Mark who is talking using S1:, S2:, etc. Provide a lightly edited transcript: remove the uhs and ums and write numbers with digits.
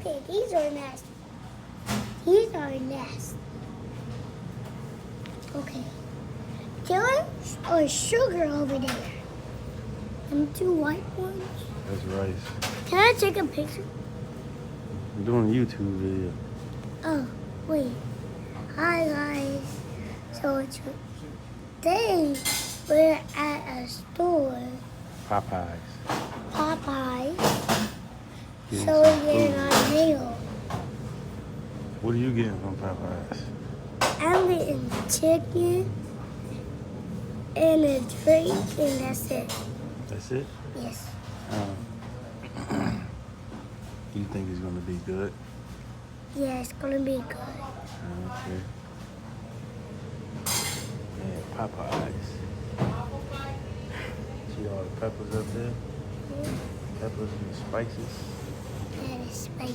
S1: Okay, these are nasty. These are nasty. Okay. There's a sugar over there. And 2 white ones.
S2: That's rice.
S1: Can I take a picture?
S2: I'm doing a YouTube video.
S1: Oh, wait. Hi, guys. So today we're at a store.
S2: Popeyes.
S1: Popeyes.
S2: Getting
S1: So
S2: some
S1: we're getting
S2: food.
S1: our meal.
S2: What are you getting from Popeyes?
S1: I'm getting chicken and a drink, and that's it.
S2: That's it?
S1: Yes.
S2: You think it's gonna be good?
S1: Yeah, it's gonna be good.
S2: Okay. Man, Popeyes. See all the peppers up there? Peppers and spices.
S1: That is spicy.